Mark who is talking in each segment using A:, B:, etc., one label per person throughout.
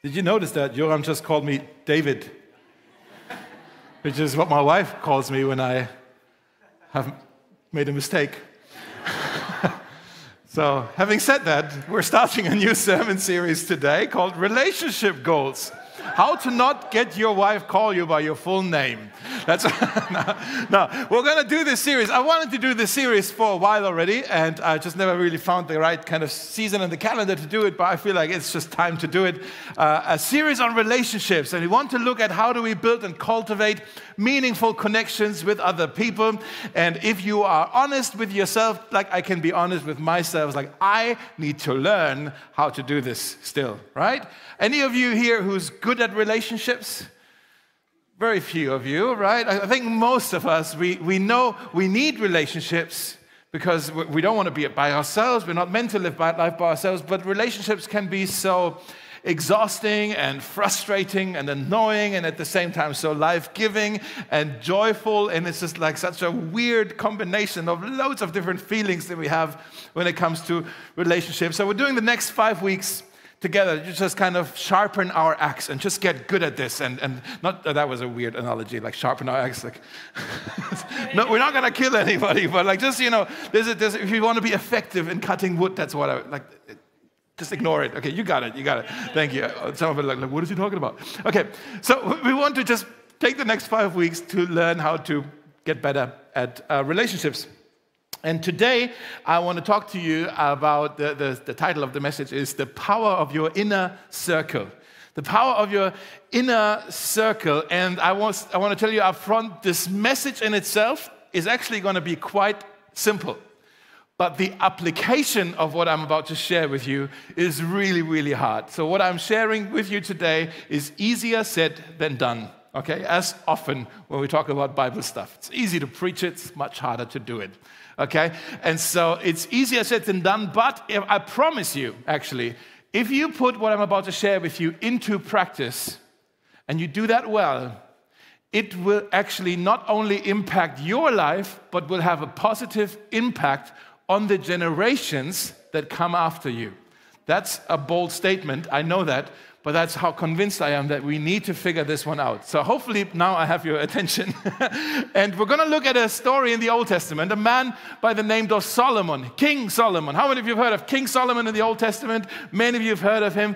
A: Did you notice that Joram just called me David? Which is what my wife calls me when I have made a mistake. So, having said that, we're starting a new sermon series today called Relationship Goals. How to not get your wife call you by your full name. That's no, we're going to do this series. I wanted to do this series for a while already, and I just never really found the right kind of season in the calendar to do it, but I feel like it's just time to do it. A series on relationships, and we want to look at how do we build and cultivate meaningful connections with other people. And if you are honest with yourself, like I can be honest with myself, like I need to learn how to do this still, right? Any of you here who's good at relationships? Very few of you, right? I think most of us, we know we need relationships because we don't want to be by ourselves. We're not meant to live life by ourselves, but relationships can be so exhausting and frustrating and annoying and at the same time so life-giving and joyful, and it's just like such a weird combination of loads of different feelings that we have when it comes to relationships. So we're doing the next 5 weeks together to just kind of sharpen our axe and just get good at this, and not that was a weird analogy, like sharpen our axe, like no, we're not going to kill anybody, but like just, you know, if you want to be effective in cutting wood, that's what I like. Just ignore it. Okay, you got it. Thank you. Some of it like, what is he talking about? Okay, so we want to just take the next 5 weeks to learn how to get better at relationships. And today, I want to talk to you about the title of the message is The Power of Your Inner Circle. The power of your inner circle. And I want to tell you up front, this message in itself is actually going to be quite simple. But the application of what I'm about to share with you is really, really hard. So what I'm sharing with you today is easier said than done. Okay, as often when we talk about Bible stuff. It's easy to preach it, it's much harder to do it. Okay, and so it's easier said than done, but I promise you, actually, if you put what I'm about to share with you into practice, and you do that well, it will actually not only impact your life, but will have a positive impact on the generations that come after you. That's a bold statement, I know that, but that's how convinced I am that we need to figure this one out. So hopefully now I have your attention. And we're going to look at a story in the Old Testament, a man by the name of Solomon, King Solomon. How many of you have heard of King Solomon in the Old Testament? Many of you have heard of him.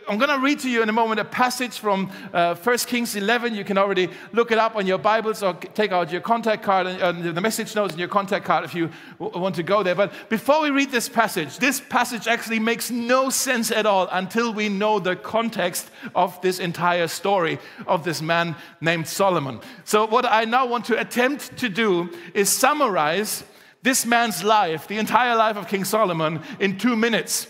A: I'm going to read to you in a moment a passage from 1 Kings 11. You can already look it up on your Bibles or take out your contact card and the message notes in your contact card if you want to go there. But before we read this passage actually makes no sense at all until we know the context of this entire story of this man named Solomon. So what I now want to attempt to do is summarize this man's life, the entire life of King Solomon, in 2 minutes.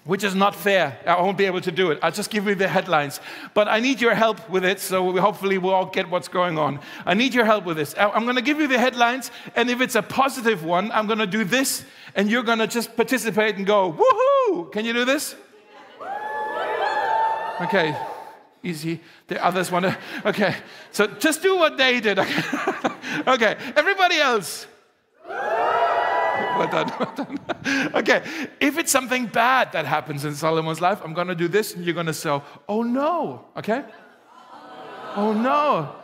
A: Which is not fair. I won't be able to do it. I'll just give you the headlines. But I need your help with it, so hopefully we'll all get what's going on. I need your help with this. I'm going to give you the headlines, and if it's a positive one, I'm going to do this, and you're going to just participate and go, woohoo! Can you do this? Okay, easy. The others want to, okay. So just do what they did. Okay, everybody else. Well done. Okay, if it's something bad that happens in Solomon's life, I'm going to do this, and you're going to say, oh no, okay? Oh no.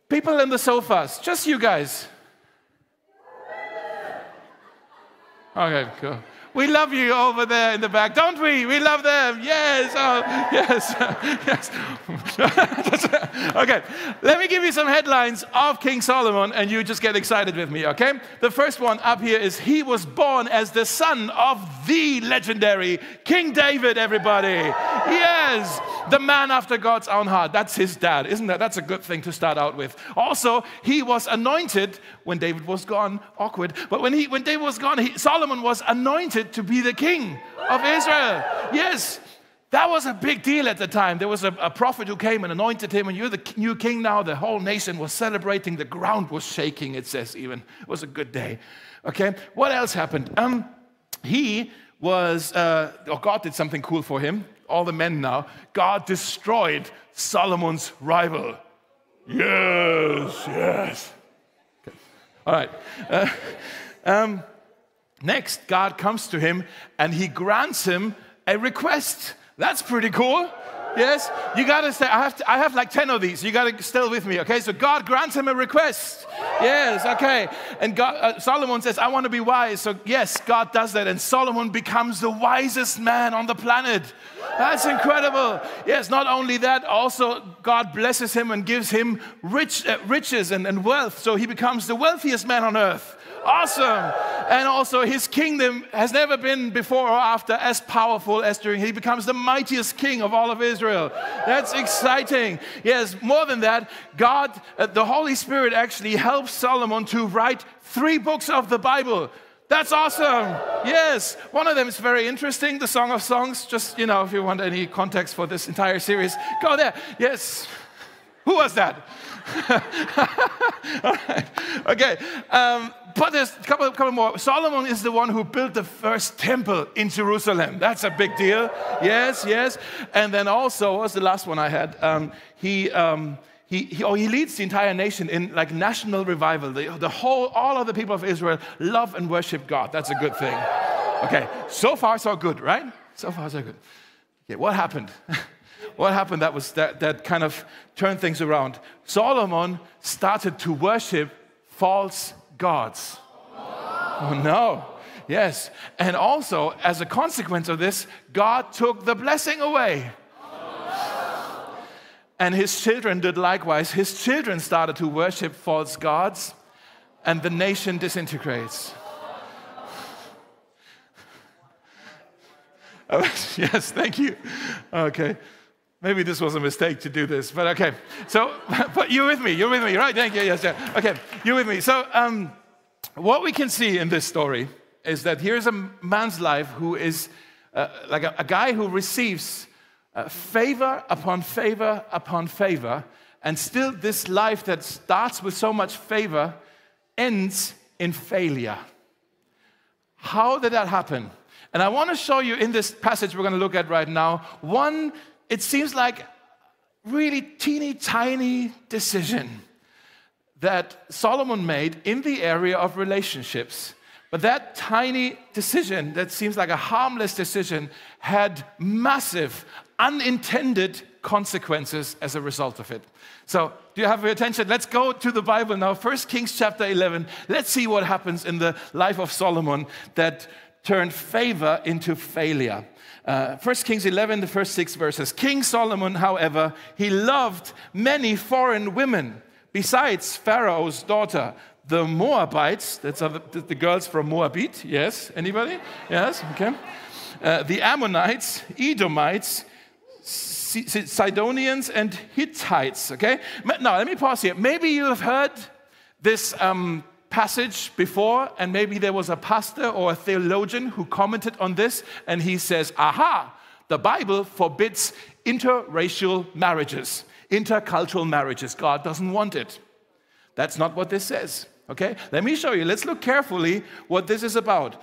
A: People in the sofas, just you guys. Okay, cool. We love you over there in the back, don't we? We love them. Yes. Oh, yes. Yes. Okay. Let me give you some headlines of King Solomon, and you just get excited with me, okay? The first one up here is he was born as the son of the legendary King David, everybody. Yes. The man after God's own heart. That's his dad, isn't that? That's a good thing to start out with. Also, he was anointed when David was gone. Awkward. But when David was gone, Solomon was anointed to be the king of Israel. Yes, that was a big deal at the time. There was a prophet who came and anointed him, and you're the new king now. The whole nation was celebrating. The ground was shaking, it says even. It was a good day. Okay, what else happened? He was, God did something cool for him. All the men now. God destroyed Solomon's rival. Yes. Okay. All right. Next, God comes to him and he grants him a request. That's pretty cool. Yes, you got to say, I have like 10 of these. You got to still with me, okay? So God grants him a request. Yes, okay. And God, Solomon says, I want to be wise. So yes, God does that. And Solomon becomes the wisest man on the planet. That's incredible. Yes, not only that, also God blesses him and gives him riches and wealth. So he becomes the wealthiest man on earth. Awesome. And also his kingdom has never been before or after as powerful as during. He becomes the mightiest king of all of Israel. That's exciting. Yes, more than that, God, the Holy Spirit actually helps Solomon to write 3 books of the Bible. That's awesome. Yes. One of them is very interesting, the Song of Songs. Just, if you want any context for this entire series, go there. Yes. Who was that? All right. Okay. But there's a couple more. Solomon is the one who built the first temple in Jerusalem. That's a big deal. Yes. And then also, what was the last one I had? He leads the entire nation in like national revival. All of the people of Israel love and worship God. That's a good thing. Okay. So far, so good, right? So far, so good. Okay. What happened? What happened that kind of turned things around? Solomon started to worship false gods. Oh no. Yes. And also, as a consequence of this, God took the blessing away. And his children did likewise. His children started to worship false gods, and the nation disintegrates. Yes, thank you. Okay. Maybe this was a mistake to do this, but okay. So, but you're with me, right? Thank you, yes. Okay, you're with me. So, what we can see in this story is that here's a man's life who is like a guy who receives favor upon favor upon favor, and still this life that starts with so much favor ends in failure. How did that happen? And I want to show you in this passage we're going to look at right now, it seems like really teeny tiny decision that Solomon made in the area of relationships. But that tiny decision that seems like a harmless decision had massive unintended consequences as a result of it. So, do you have your attention? Let's go to the Bible now. 1 Kings chapter 11. Let's see what happens in the life of Solomon that turned favor into failure. 1 Kings 11, the first 6 verses. King Solomon, however, he loved many foreign women, besides Pharaoh's daughter, the Moabites, that's the girls from Moabit, yes, anybody? Yes, okay. The Ammonites, Edomites, Sidonians, and Hittites, okay? Now, let me pause here. Maybe you have heard this passage before, and maybe there was a pastor or a theologian who commented on this, and he says, aha, the Bible forbids interracial marriages, intercultural marriages. God doesn't want it. That's not what this says, okay? Let me show you. Let's look carefully what this is about.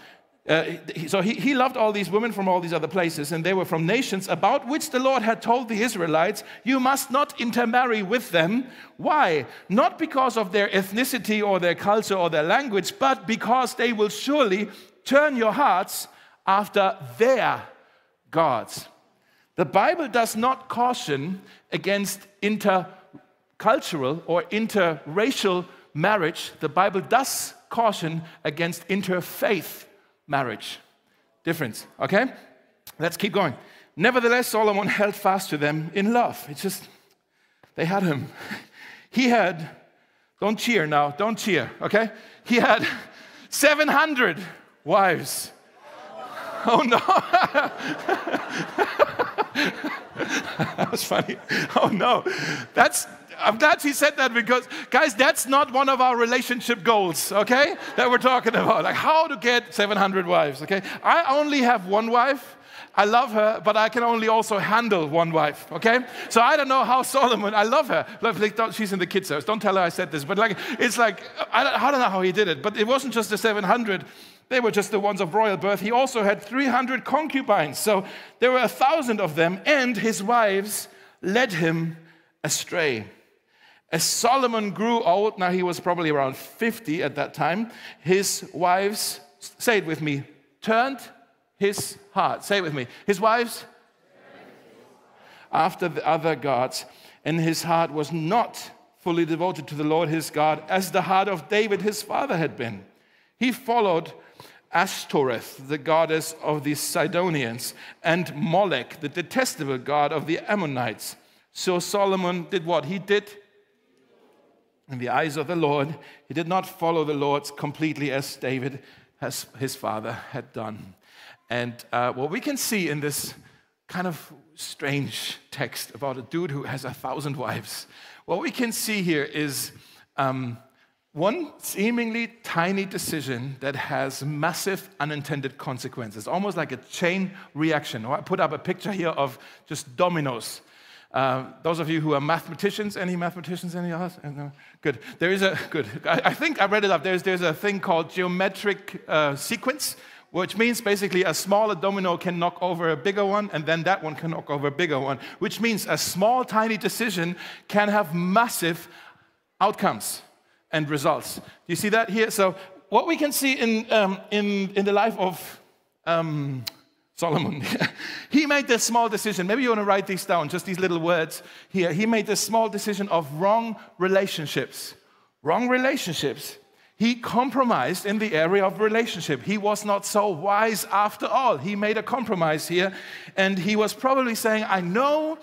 A: So he loved all these women from all these other places, and they were from nations about which the Lord had told the Israelites, you must not intermarry with them. Why? Not because of their ethnicity or their culture or their language, but because they will surely turn your hearts after their gods. The Bible does not caution against intercultural or interracial marriage. The Bible does caution against interfaith marriage. Difference, okay? Let's keep going. Nevertheless, Solomon held fast to them in love. It's just, they had him. He had, don't cheer now, don't cheer, okay? He had 700 wives. Oh no. That was funny. Oh no. I'm glad he said that because, guys, that's not one of our relationship goals, okay, that we're talking about. Like how to get 700 wives, okay? I only have one wife. I love her, but I can only also handle one wife, okay? So I don't know how Solomon, I love her. She's in the kids' house. Don't tell her I said this. But it's like, I don't know how he did it. But it wasn't just the 700. They were just the ones of royal birth. He also had 300 concubines. So there were 1,000 of them, and his wives led him astray. As Solomon grew old, now he was probably around 50 at that time, his wives say it with me, turned his heart. Say it with me. His wives after the other gods, and his heart was not fully devoted to the Lord his God, as the heart of David his father had been. He followed Ashtoreth, the goddess of the Sidonians, and Molech, the detestable god of the Ammonites. So Solomon did what? He did in the eyes of the Lord. He did not follow the Lord completely as David, as his father, had done. And what we can see in this kind of strange text about a dude who has 1,000 wives, what we can see here is one seemingly tiny decision that has massive unintended consequences, almost like a chain reaction. I put up a picture here of just dominoes. Those of you who are mathematicians, any mathematicians, any others? No? Good. There is a, good. I think I read it up. There's a thing called geometric sequence, which means basically a smaller domino can knock over a bigger one, and then that one can knock over a bigger one, which means a small, tiny decision can have massive outcomes and results. Do you see that here? So what we can see in the life of Solomon, he made this small decision. Maybe you want to write these down, just these little words here. He made this small decision of wrong relationships. Wrong relationships. He compromised in the area of relationship. He was not so wise after all. He made a compromise here, and he was probably saying, I know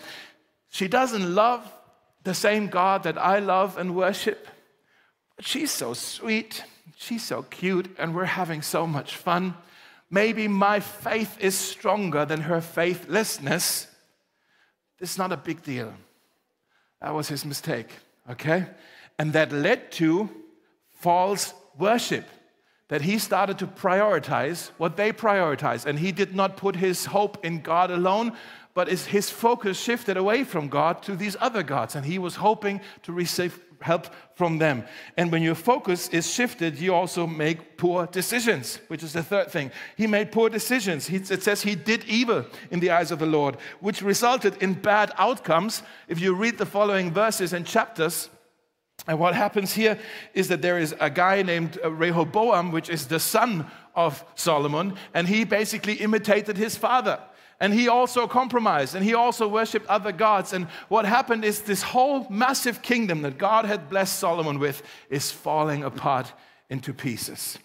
A: she doesn't love the same God that I love and worship, but she's so sweet, she's so cute, and we're having so much fun. Maybe my faith is stronger than her faithlessness. It's not a big deal. That was his mistake, okay? And that led to false worship, that he started to prioritize what they prioritize. And he did not put his hope in God alone, but his focus shifted away from God to these other gods. And he was hoping to receive help from them. And when your focus is shifted, you also make poor decisions, which is the third thing. He made poor decisions. It says he did evil in the eyes of the Lord, which resulted in bad outcomes. If you read the following verses and chapters, and what happens here is that there is a guy named Rehoboam, which is the son of Solomon, and he basically imitated his father. And he also compromised, and he also worshipped other gods. And what happened is this whole massive kingdom that God had blessed Solomon with is falling apart into pieces.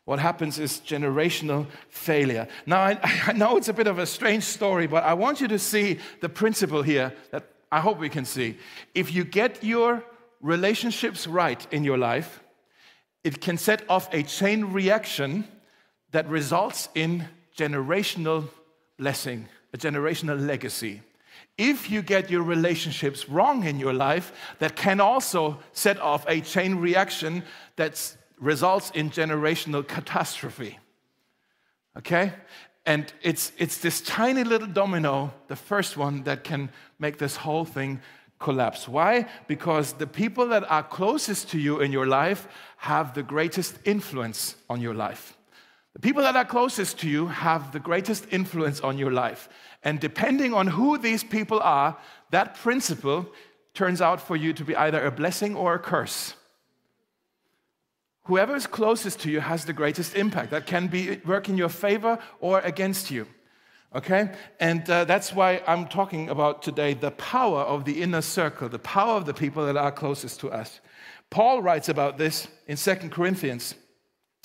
A: What happens is generational failure. Now, I know it's a bit of a strange story, but I want you to see the principle here that I hope we can see. If you get your relationships right in your life, it can set off a chain reaction that results in generational blessing, a generational legacy. If you get your relationships wrong in your life, that can also set off a chain reaction that results in generational catastrophe. Okay? And it's this tiny little domino, the first one, that can make this whole thing collapse. Why? Because the people that are closest to you in your life have the greatest influence on your life. The people that are closest to you have the greatest influence on your life. And depending on who these people are, that principle turns out for you to be either a blessing or a curse. Whoever is closest to you has the greatest impact. That can work in your favor or against you. Okay? And that's why I'm talking about today the power of the inner circle, the power of the people that are closest to us. Paul writes about this in 2 Corinthians.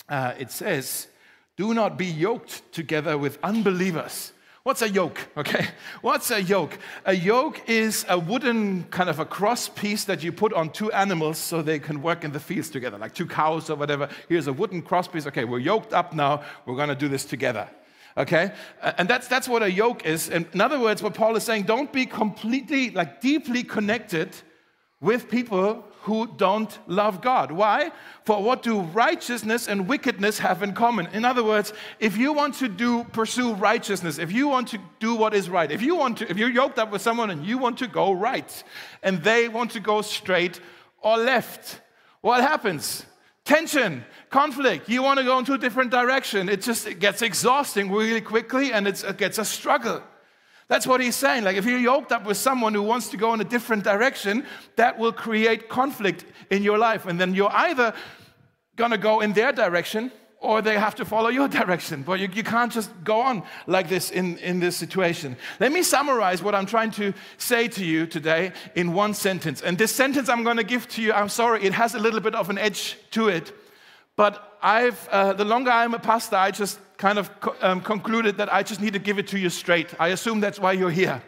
A: It says, do not be yoked together with unbelievers. What's a yoke? Okay, what's a yoke? A yoke is a wooden kind of a cross piece that you put on two animals so they can work in the fields together, like two cows or whatever. Here's a wooden cross piece. Okay, we're yoked up now. We're going to do this together. Okay, and that's what a yoke is. And in other words, what Paul is saying, don't be completely, deeply connected with people who don't love God. Why? For what do righteousness and wickedness have in common? In other words, if you want to pursue righteousness, if you want to do what is right, if you're yoked up with someone and you want to go right, and they want to go straight or left, what happens? Tension, conflict. You want to go into a different direction. It gets exhausting really quickly, and it gets a struggle. That's what he's saying. If you're yoked up with someone who wants to go in a different direction, that will create conflict in your life. And then you're either going to go in their direction or they have to follow your direction. But you can't just go on like this in this situation. Let me summarize what I'm trying to say to you today in one sentence. And this sentence I'm going to give to you, I'm sorry, it has a little bit of an edge to it. But the longer I'm a pastor, I just kind of concluded that I just need to give it to you straight. I assume that's why you're here.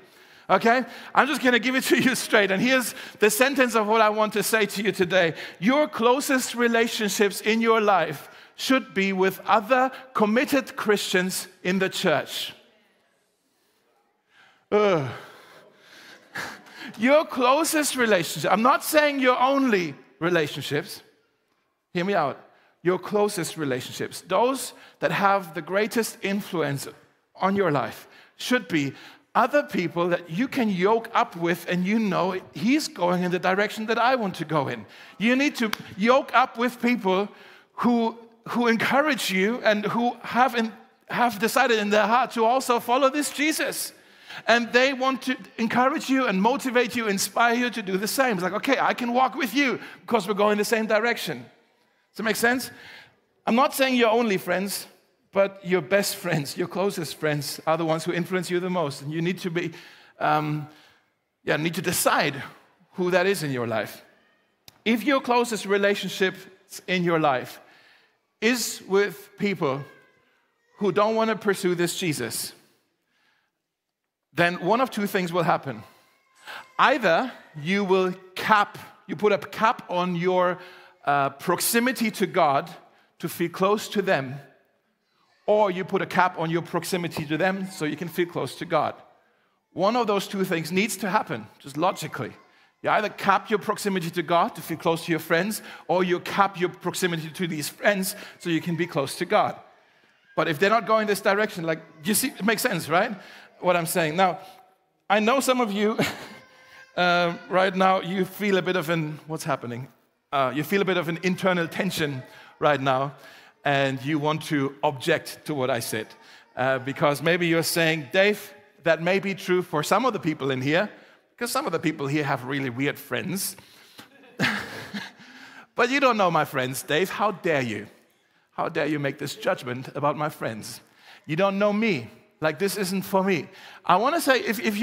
A: Okay? I'm just going to give it to you straight. And here's the sentence of what I want to say to you today. Your closest relationships in your life should be with other committed Christians in the church. Your closest relationship. I'm not saying your only relationships. Hear me out. Your closest relationships, those that have the greatest influence on your life, should be other people that you can yoke up with, and you know he's going in the direction that I want to go in. You need to yoke up with people who encourage you and who have decided in their heart to also follow this Jesus. And they want to encourage you and motivate you, inspire you to do the same. It's like, okay, I can walk with you because we're going the same direction. Does that make sense? I'm not saying your only friends, but your best friends, your closest friends are the ones who influence you the most. And you need to need to decide who that is in your life. If your closest relationship in your life is with people who don't want to pursue this Jesus, then one of two things will happen. Either you put a cap on your proximity to God to feel close to them, or you put a cap on your proximity to them so you can feel close to God. One of those two things needs to happen, just logically. You either cap your proximity to God to feel close to your friends, or you cap your proximity to these friends so you can be close to God. But if they're not going this direction, like, you see, it makes sense, right? What I'm saying. Now, I know some of you right now, you feel a bit of what's happening? You feel a bit of an internal tension right now, and you want to object to what I said. Because maybe you're saying, Dave, that may be true for some of the people in here, because some of the people here have really weird friends. But you don't know my friends, Dave. How dare you? How dare you make this judgment about my friends? You don't know me. Like, this isn't for me. I want to say, if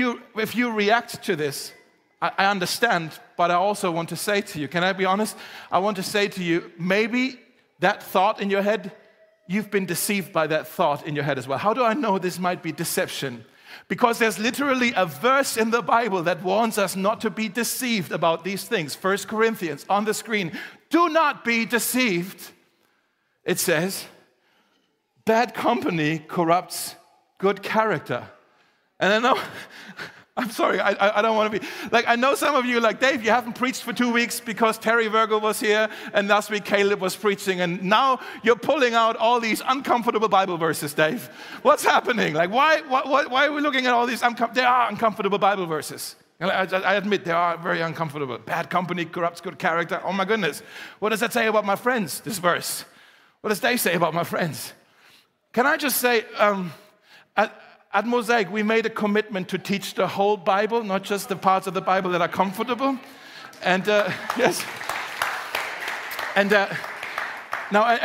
A: you react to this, I understand, but I also want to say to you, can I be honest? I want to say to you, maybe that thought in your head, you've been deceived by that thought in your head as well. How do I know this might be deception? Because there's literally a verse in the Bible that warns us not to be deceived about these things. 1 Corinthians, on the screen. Do not be deceived. It says, bad company corrupts good character. And I know, I'm sorry, I don't want to be, like, I know some of you, like, Dave, you haven't preached for 2 weeks because Terry Virgil was here, and last week Caleb was preaching, and now you're pulling out all these uncomfortable Bible verses, Dave. What's happening? Like, why are we looking at all these there are uncomfortable Bible verses. I admit they are very uncomfortable. Bad company corrupts good character. Oh my goodness. What does that say about my friends, this verse? What does Dave say about my friends? Can I just say, at Mosaic, we made a commitment to teach the whole Bible, not just the parts of the Bible that are comfortable. And yes. And now,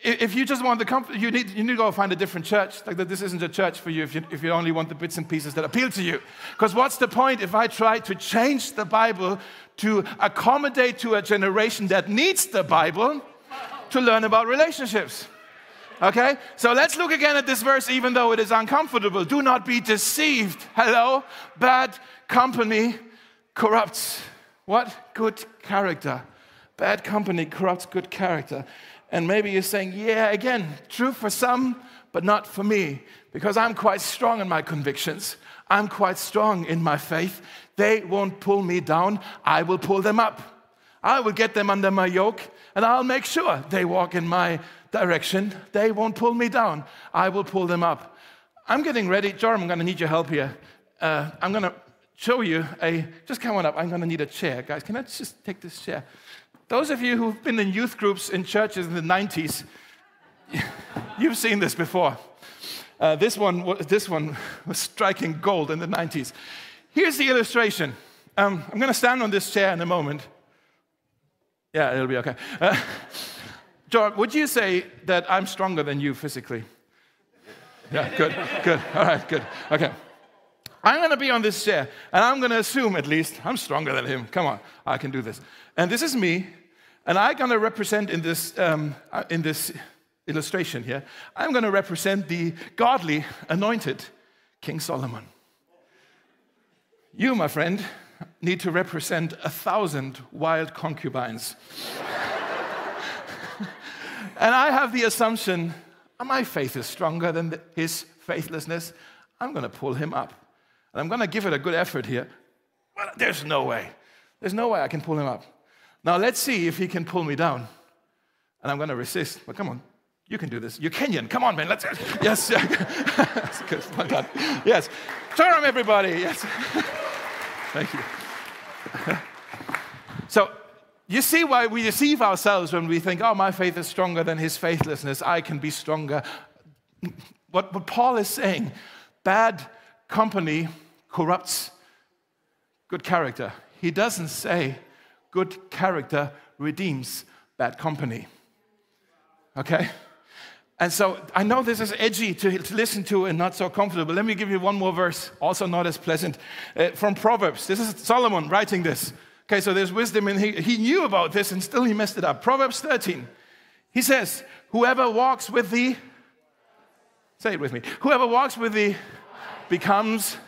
A: if you just want the comfort, you need to go find a different church. Like, this isn't a church for you if you only want the bits and pieces that appeal to you. Because what's the point if I try to change the Bible to accommodate to a generation that needs the Bible to learn about relationships? Okay, so let's look again at this verse, even though it is uncomfortable. Do not be deceived. Hello? Bad company corrupts what? Good character. Bad company corrupts good character. And maybe you're saying, yeah, again, true for some, but not for me, because I'm quite strong in my convictions. I'm quite strong in my faith. They won't pull me down. I will pull them up. I will get them under my yoke, and I'll make sure they walk in my direction. They won't pull me down. I will pull them up. I'm getting ready. Joram, I'm going to need your help here. I'm going to show you just come on up. I'm going to need a chair. Guys, can I just take this chair? Those of you who've been in youth groups in churches in the 90s, you've seen this before. This one was striking gold in the 90s. Here's the illustration. I'm going to stand on this chair in a moment. Yeah, it'll be okay. John, would you say that I'm stronger than you physically? Yeah, good, good. All right, good. Okay. I'm going to be on this chair, and I'm going to assume, at least, I'm stronger than him. Come on, I can do this. And this is me, and I'm going to represent in this illustration here, I'm going to represent the godly, anointed King Solomon. You, my friend, need to represent 1,000 wild concubines. And I have the assumption, my faith is stronger than his faithlessness. I'm going to pull him up. And I'm going to give it a good effort here. Well, there's no way. There's no way I can pull him up. Now, let's see if he can pull me down. And I'm going to resist. But come on, you can do this. You're Kenyan. Come on, man. Let's. Yes. That's good. My God. Yes. Turn him, everybody. Yes. Thank you. So, you see why we deceive ourselves when we think, oh, my faith is stronger than his faithlessness. I can be stronger. What Paul is saying, bad company corrupts good character. He doesn't say good character redeems bad company. Okay? And so I know this is edgy to listen to and not so comfortable. Let me give you one more verse, also not as pleasant, from Proverbs. This is Solomon writing this. Okay, so there's wisdom, and he knew about this, and still he messed it up. Proverbs 13. He says, whoever walks with the, say it with me, whoever walks with the becomes,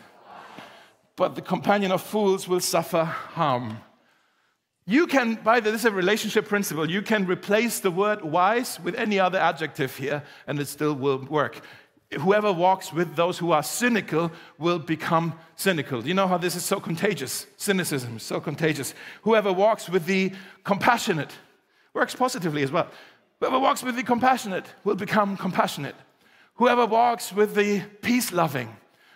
A: but the companion of fools will suffer harm. You can, this is a relationship principle, you can replace the word wise with any other adjective here, and it still will work. Whoever walks with those who are cynical will become cynical. You know how this is so contagious? Cynicism is so contagious. Whoever walks with the compassionate works positively as well. Whoever walks with the compassionate will become compassionate. Whoever walks with the peace-loving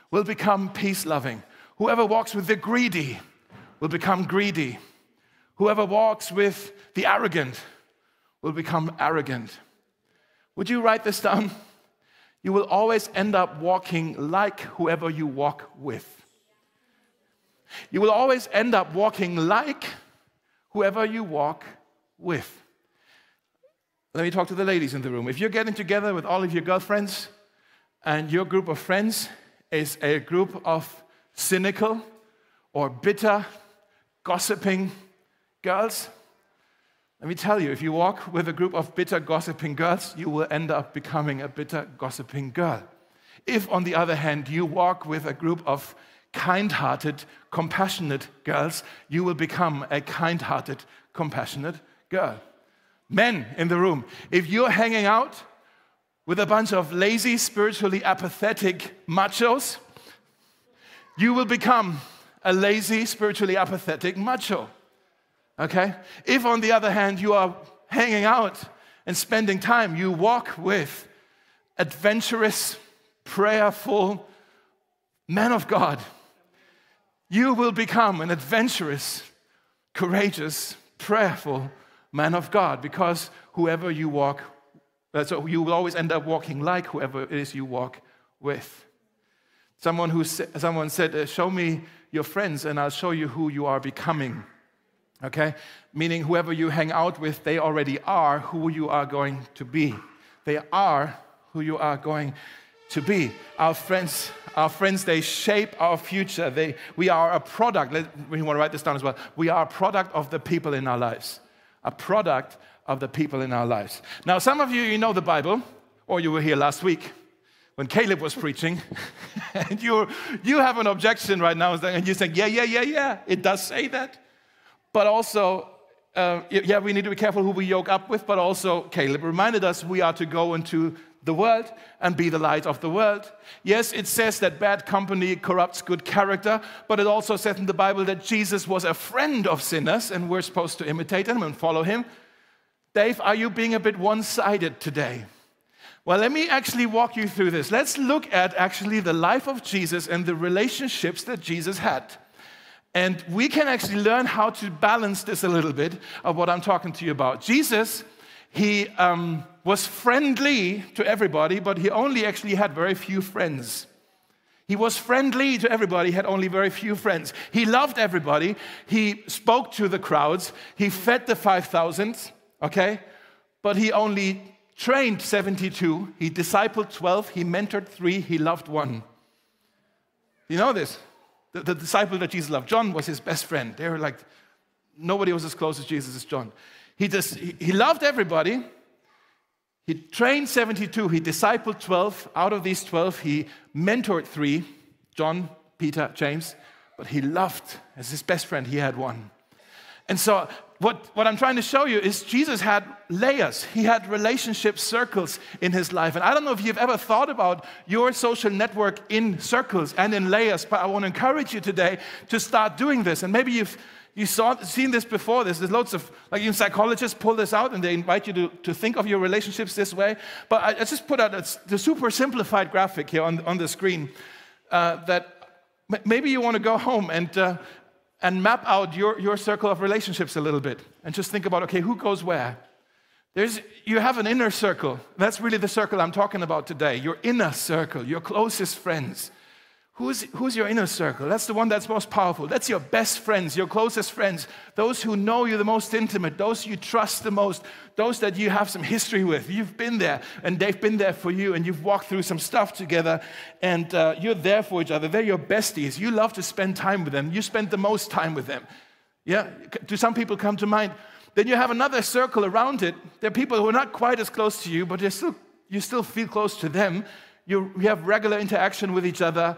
A: will become peace-loving. Whoever walks with the greedy will become greedy. Whoever walks with the arrogant will become arrogant. Would you write this down? You will always end up walking like whoever you walk with. You will always end up walking like whoever you walk with. Let me talk to the ladies in the room. If you're getting together with all of your girlfriends and your group of friends is a group of cynical or bitter, gossiping girls, let me tell you, if you walk with a group of bitter, gossiping girls, you will end up becoming a bitter, gossiping girl. If, on the other hand, you walk with a group of kind-hearted, compassionate girls, you will become a kind-hearted, compassionate girl. Men in the room, if you're hanging out with a bunch of lazy, spiritually apathetic machos, you will become a lazy, spiritually apathetic macho. Okay? If, on the other hand, you are hanging out and spending time, you walk with adventurous, prayerful men of God, you will become an adventurous, courageous, prayerful man of God, because whoever you walk, so you will always end up walking like whoever it is you walk with. Someone said, show me your friends and I'll show you who you are becoming. Okay? Meaning whoever you hang out with, they already are who you are going to be. They are who you are going to be. Our friends, they shape our future. We are a product. We want to write this down as well. We are a product of the people in our lives. A product of the people in our lives. Now, some of you know the Bible, or you were here last week when Caleb was preaching, and you have an objection right now, and you think, yeah, it does say that. But also, we need to be careful who we yoke up with, but also Caleb reminded us we are to go into the world and be the light of the world. Yes, it says that bad company corrupts good character, but it also says in the Bible that Jesus was a friend of sinners, and we're supposed to imitate him and follow him. Dave, are you being a bit one-sided today? Well, let me actually walk you through this. Let's look at actually the life of Jesus and the relationships that Jesus had. And we can actually learn how to balance this a little bit of what I'm talking to you about. Jesus, he was friendly to everybody, but he only actually had very few friends. He was friendly to everybody, had only very few friends. He loved everybody. He spoke to the crowds. He fed the 5,000, okay? but he only trained 72. He discipled 12. He mentored 3. He loved 1. You know this? The disciple that Jesus loved. John was his best friend. They were like, nobody was as close as Jesus as John. He loved everybody. He trained 72. He discipled 12. Out of these 12, he mentored 3, John, Peter, James. But he loved, as his best friend, he had 1. And so what I'm trying to show you is Jesus had layers. He had relationship circles in his life. And I don't know if you've ever thought about your social network in circles and in layers, but I want to encourage you today to start doing this. And maybe you've seen this before. There's loads of, like even psychologists pull this out and they invite you to think of your relationships this way. But I just put out the super simplified graphic here on the screen that maybe you want to go home and map out your circle of relationships a little bit and just think about, okay, who goes where? You have an inner circle. That's really the circle I'm talking about today, your inner circle, your closest friends. Who's your inner circle? That's the one that's most powerful. That's your best friends, your closest friends, those who know you the most intimate, those you trust the most, those that you have some history with. You've been there, and they've been there for you, and you've walked through some stuff together, and you're there for each other. They're your besties. You love to spend time with them. You spend the most time with them. Yeah? Do some people come to mind? Then you have another circle around it. There are people who are not quite as close to you, but you still feel close to them. You have regular interaction with each other.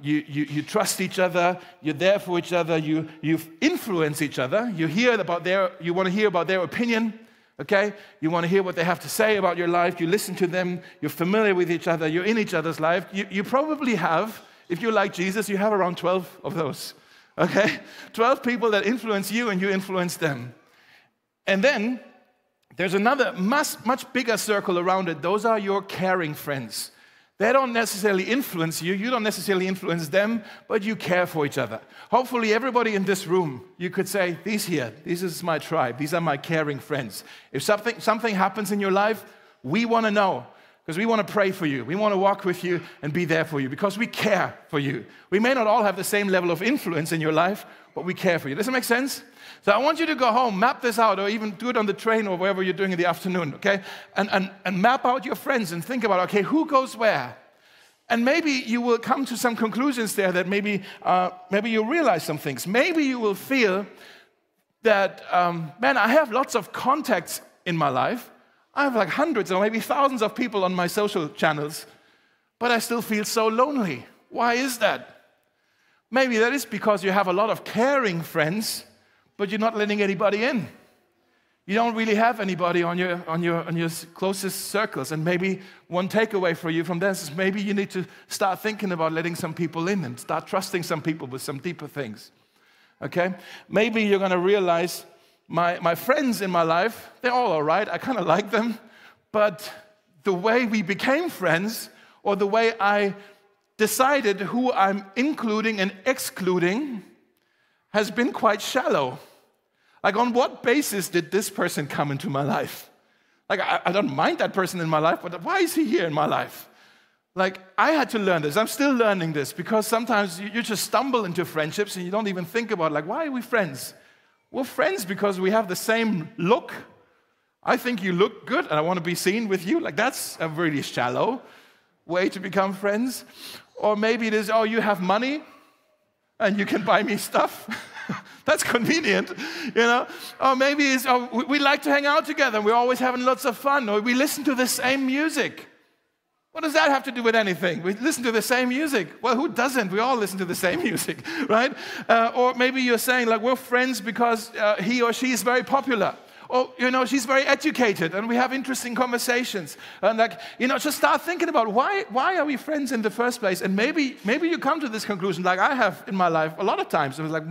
A: You trust each other, you're there for each other, you influence each other, you want to hear about their opinion, okay? You want to hear what they have to say about your life, you listen to them, you're familiar with each other, you're in each other's life. You probably have, if you're like Jesus, you have around 12 of those, okay? 12 people that influence you and you influence them. And then there's another much bigger circle around it. Those are your caring friends. They don't necessarily influence you. You don't necessarily influence them, but you care for each other. Hopefully, everybody in this room, you could say, this is my tribe. These are my caring friends. If something happens in your life, we want to know because we want to pray for you. We want to walk with you and be there for you because we care for you. We may not all have the same level of influence in your life, but we care for you. Does that make sense? So I want you to go home, map this out, or even do it on the train or wherever you're doing in the afternoon, okay? And map out your friends and think about, okay, who goes where? And maybe you will come to some conclusions there that maybe you'll realize some things. Maybe you will feel that, man, I have lots of contacts in my life. I have like hundreds or maybe thousands of people on my social channels, but I still feel so lonely. Why is that? Maybe that is because you have a lot of caring friends, but you're not letting anybody in. You don't really have anybody on your closest circles. And maybe one takeaway for you from this is maybe you need to start thinking about letting some people in and start trusting some people with some deeper things. Okay? Maybe you're going to realize my friends in my life, they're all right. I kind of like them. But the way we became friends or the way I decided who I'm including and excluding has been quite shallow. Like, on what basis did this person come into my life? Like, I don't mind that person in my life, but why is he here in my life? Like, I had to learn this. I'm still learning this because sometimes you just stumble into friendships and you don't even think about, like, why are we friends? We're friends because we have the same look. I think you look good and I want to be seen with you. Like, that's a really shallow way to become friends. Or maybe it is, oh, you have money and you can buy me stuff. That's convenient, you know. Or maybe it's, oh, we like to hang out together and we're always having lots of fun. Or we listen to the same music. What does that have to do with anything? We listen to the same music. Well, who doesn't? We all listen to the same music, right? Or maybe you're saying, like, we're friends because he or she is very popular. Or, you know, she's very educated and we have interesting conversations. And, like, you know, just start thinking about why are we friends in the first place? And maybe you come to this conclusion, like I have in my life a lot of times. It was like,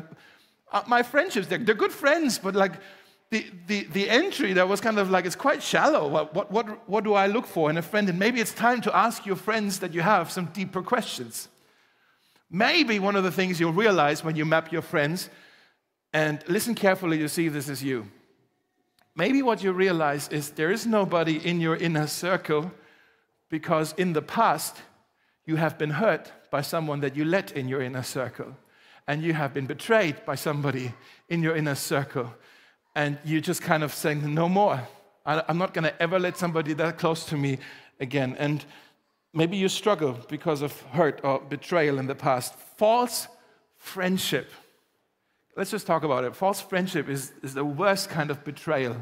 A: my friendships, they're good friends, but like the entry that was kind of like, it's quite shallow. What do I look for in a friend? And maybe it's time to ask your friends that you have some deeper questions. Maybe one of the things you'll realize when you map your friends, and listen carefully to see if this is you. Maybe what you realize is there is nobody in your inner circle because in the past you have been hurt by someone that you let in your inner circle. And you have been betrayed by somebody in your inner circle. And you just kind of saying, no more. I'm not going to ever let somebody that close to me again. And maybe you struggle because of hurt or betrayal in the past. False friendship. Let's just talk about it. False friendship is the worst kind of betrayal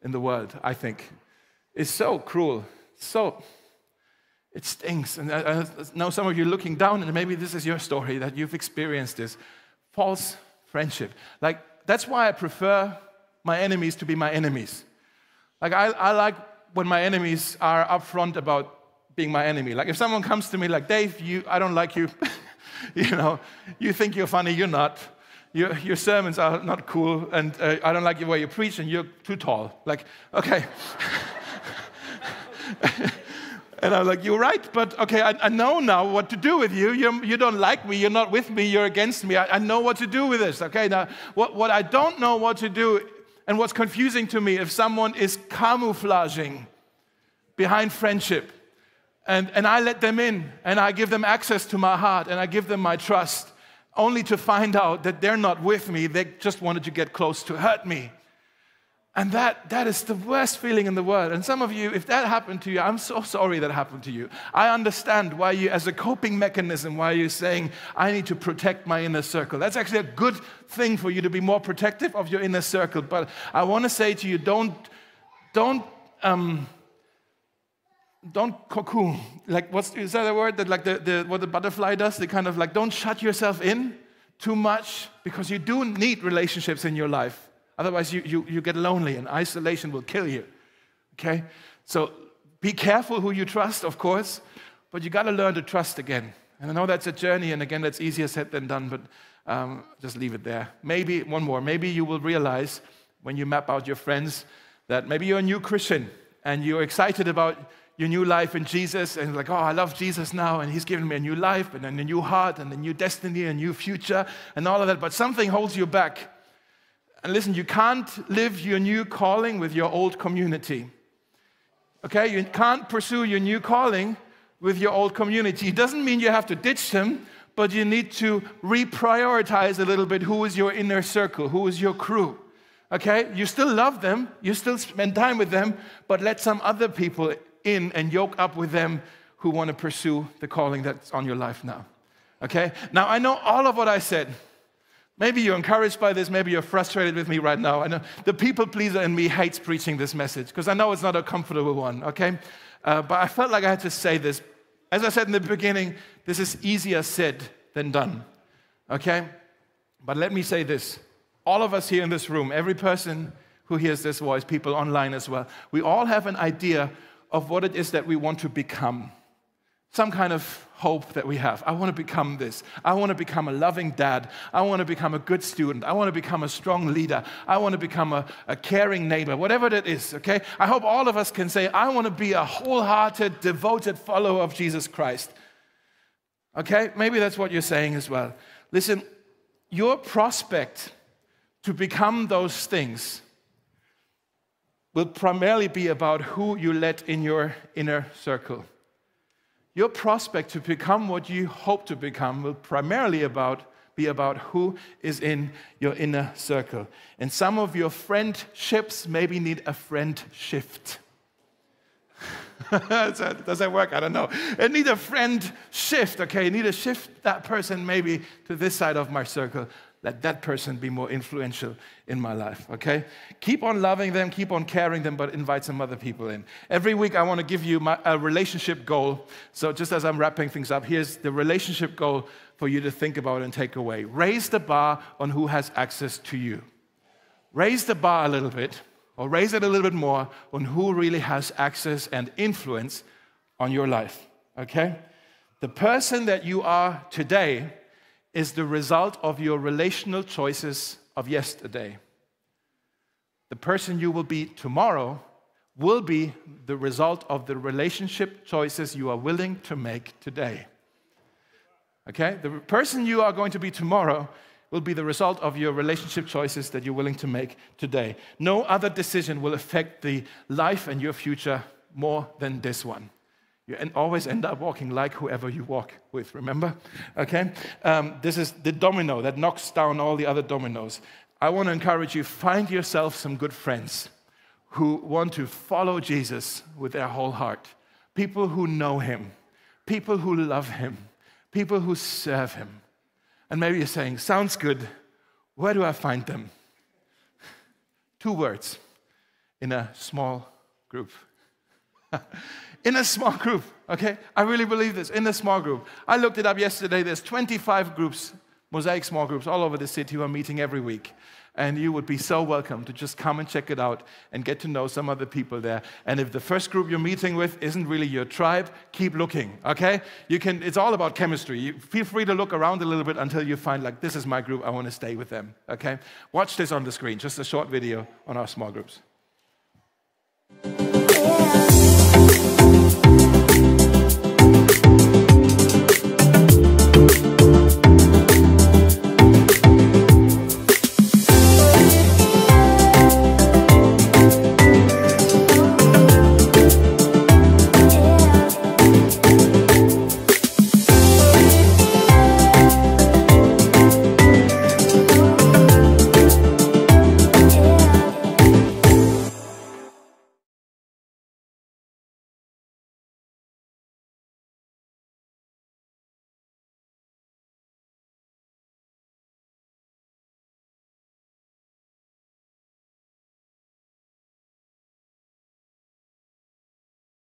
A: in the world, I think. It's so cruel. It stinks. And I know some of you looking down, and maybe this is your story, that you've experienced this. False friendship. Like, that's why I prefer my enemies to be my enemies. Like, I like when my enemies are upfront about being my enemy. Like, if someone comes to me like, Dave, I don't like you. You think you're funny, you're not. Your sermons are not cool, and I don't like the way you preach, and you're too tall. Like, okay. And I'm like, you're right, but okay, I know now what to do with you. You don't like me, you're not with me, you're against me. I know what to do with this, okay? Now, what I don't know what to do, and what's confusing to me, if someone is camouflaging behind friendship, and I let them in, and I give them access to my heart, and I give them my trust, only to find out that they're not with me, they just wanted to get close to hurt me. And that is the worst feeling in the world. And some of you, if that happened to you, I'm so sorry that happened to you. I understand why you, as a coping mechanism, why you're saying, I need to protect my inner circle. That's actually a good thing for you to be more protective of your inner circle. But I want to say to you, don't cocoon. Like, is that a word that like what the butterfly does? They kind of like, don't shut yourself in too much, because you do need relationships in your life. Otherwise, you get lonely, and isolation will kill you, okay? So be careful who you trust, of course, but you got to learn to trust again. And I know that's a journey, and again, that's easier said than done, but just leave it there. Maybe one more. Maybe you will realize when you map out your friends that maybe you're a new Christian, and you're excited about your new life in Jesus, and like, oh, I love Jesus now, and he's given me a new life, and a new heart, and a new destiny, a new future, and all of that, but something holds you back. And listen, you can't live your new calling with your old community. Okay? You can't pursue your new calling with your old community. It doesn't mean you have to ditch them, but you need to reprioritize a little bit who is your inner circle, who is your crew. Okay? You still love them, you still spend time with them, but let some other people in and yoke up with them who want to pursue the calling that's on your life now. Okay? Now, I know all of what I said. Maybe you're encouraged by this, maybe you're frustrated with me right now. I know the people pleaser in me hates preaching this message, because I know it's not a comfortable one, okay? But I felt like I had to say this. As I said in the beginning, this is easier said than done, okay? But let me say this. All of us here in this room, every person who hears this voice, people online as well, we all have an idea of what it is that we want to become. Some kind of hope that we have. I want to become this. I want to become a loving dad. I want to become a good student. I want to become a strong leader. I want to become a caring neighbor, whatever that is, okay? I hope all of us can say, I want to be a wholehearted, devoted follower of Jesus Christ. Okay? Maybe that's what you're saying as well. Listen, your prospect to become those things will primarily be about who you let in your inner circle. Your prospect to become what you hope to become will primarily be about who is in your inner circle. And some of your friendships maybe need a friend shift. Does that work? I don't know. I need a friend shift, okay? I need to shift that person maybe to this side of my circle. Let that person be more influential in my life, okay? Keep on loving them, keep on caring them, but invite some other people in. Every week I want to give you a relationship goal. So just as I'm wrapping things up, here's the relationship goal for you to think about and take away. Raise the bar on who has access to you. Raise the bar a little bit, or raise it a little bit more on who really has access and influence on your life, okay? The person that you are today is the result of your relational choices of yesterday. The person you will be tomorrow will be the result of the relationship choices you are willing to make today. Okay? The person you are going to be tomorrow will be the result of your relationship choices that you're willing to make today. No other decision will affect the life and your future more than this one. You always end up walking like whoever you walk with, remember? Okay? This is the domino that knocks down all the other dominoes. I want to encourage you, find yourself some good friends who want to follow Jesus with their whole heart, people who know him, people who love him, people who serve him. And maybe you're saying, sounds good, where do I find them? 2 words, in a small group. In a small group, okay? I really believe this, in a small group. I looked it up yesterday. There's 25 groups, Mosaic small groups, all over the city who are meeting every week. And you would be so welcome to just come and check it out and get to know some other people there. And if the first group you're meeting with isn't really your tribe, keep looking, okay? It's all about chemistry. You feel free to look around a little bit until you find, like, this is my group, I want to stay with them, okay? Watch this on the screen, just a short video on our small groups.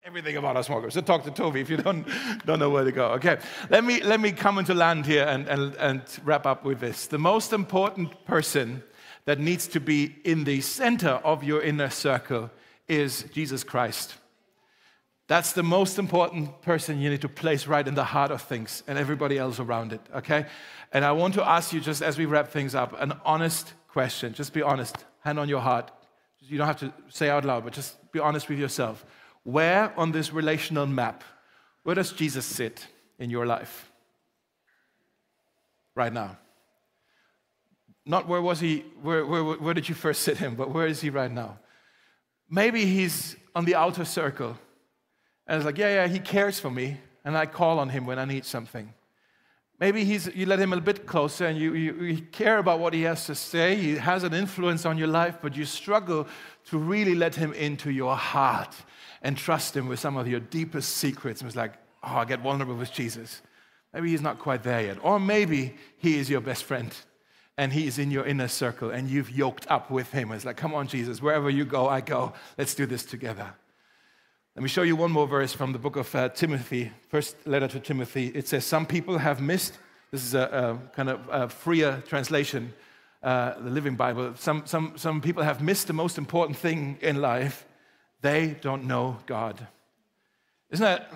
A: Everything about our small groups. So talk to Toby if you don't know where to go. Okay, let me come into land here and wrap up with this. The most important person that needs to be in the center of your inner circle is Jesus Christ. That's the most important person you need to place right in the heart of things and everybody else around it, okay? And I want to ask you, just as we wrap things up, an honest question. Just be honest, hand on your heart. You don't have to say out loud, but just be honest with yourself. Where on this relational map, where does Jesus sit in your life right now? Not where was he, where did you first sit him, but where is he right now? Maybe he's on the outer circle, and it's like, yeah, he cares for me, and I call on him when I need something. Maybe you let him a bit closer, and you care about what he has to say. He has an influence on your life, but you struggle to really let him into your heart and trust him with some of your deepest secrets. And it's like, I get vulnerable with Jesus. Maybe he's not quite there yet. Or maybe he is your best friend, and he is in your inner circle, and you've yoked up with him. It's like, come on, Jesus, wherever you go, I go. Let's do this together. Let me show you one more verse from the book of Timothy, first letter to Timothy. It says, some people have missed, this is a kind of a freer translation, the Living Bible. Some people have missed the most important thing in life. They don't know God. Isn't that?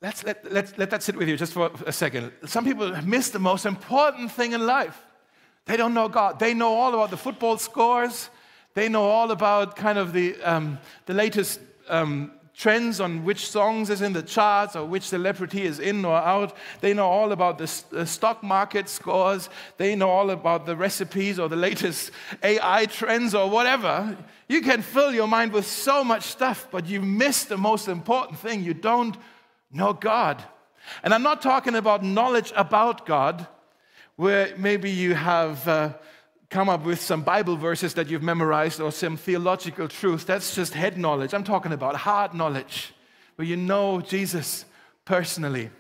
A: Let that sit with you just for a second. Some people have missed the most important thing in life. They don't know God. They know all about the football scores. They know all about kind of the latest trends on which songs is in the charts or which celebrity is in or out. They know all about the stock market scores. They know all about the recipes or the latest AI trends or whatever. You can fill your mind with so much stuff, but you miss the most important thing. You don't know God. And I'm not talking about knowledge about God, where maybe you have come up with some Bible verses that you've memorized or some theological truth. That's just head knowledge. I'm talking about heart knowledge, where you know Jesus personally.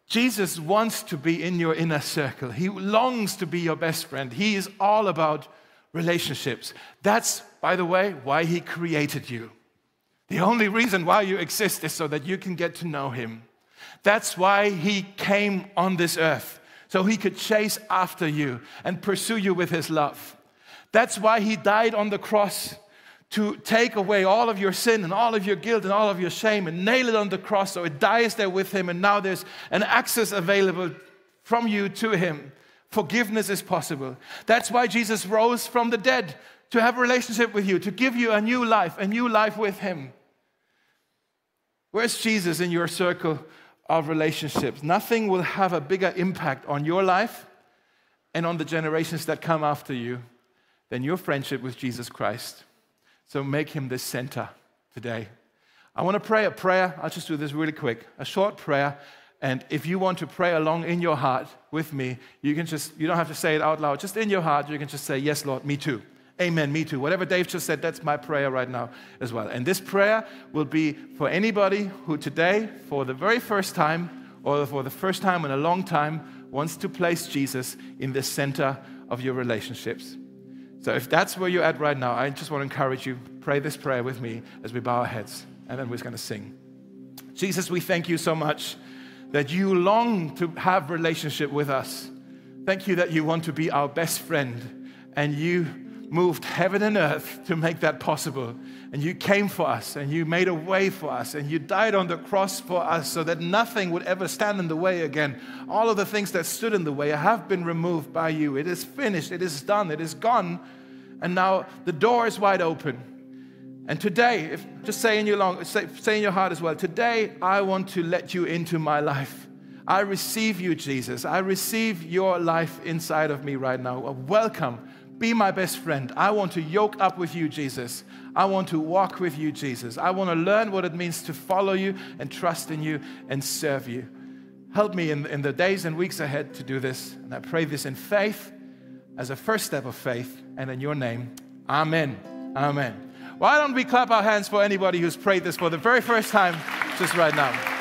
A: Jesus wants to be in your inner circle. He longs to be your best friend. He is all about relationships. That's, by the way, why he created you. The only reason why you exist is so that you can get to know him. That's why he came on this earth, so he could chase after you and pursue you with his love. That's why he died on the cross, to take away all of your sin and all of your guilt and all of your shame and nail it on the cross so it dies there with him, and now there's an access available from you to him. Forgiveness is possible. That's why Jesus rose from the dead, to have a relationship with you, to give you a new life with him. Where's Jesus in your circle of relationships? Nothing will have a bigger impact on your life and on the generations that come after you than your friendship with Jesus Christ. So make him the center today. I want to pray a prayer. I'll just do this really quick. A short prayer. And if you want to pray along in your heart with me, you don't have to say it out loud. Just in your heart, you can just say, yes, Lord, me too. Amen, me too. Whatever Dave just said, that's my prayer right now as well. And this prayer will be for anybody who today, for the very first time, or for the first time in a long time, wants to place Jesus in the center of your relationships. So if that's where you're at right now, I just want to encourage you, pray this prayer with me as we bow our heads, and then we're going to sing. Jesus, we thank you so much that you long to have relationship with us. Thank you that you want to be our best friend, and you moved heaven and earth to make that possible. And you came for us, and you made a way for us, and you died on the cross for us so that nothing would ever stand in the way again. All of the things that stood in the way have been removed by you. It is finished, it is done, it is gone, and now the door is wide open. And today, just say in your heart as well, today I want to let you into my life. I receive you, Jesus. I receive your life inside of me right now. Welcome. Be my best friend. I want to yoke up with you, Jesus. I want to walk with you, Jesus. I want to learn what it means to follow you and trust in you and serve you. Help me in the days and weeks ahead to do this. And I pray this in faith, as a first step of faith, and in your name. Amen. Amen. Why don't we clap our hands for anybody who's prayed this for the very first time just right now?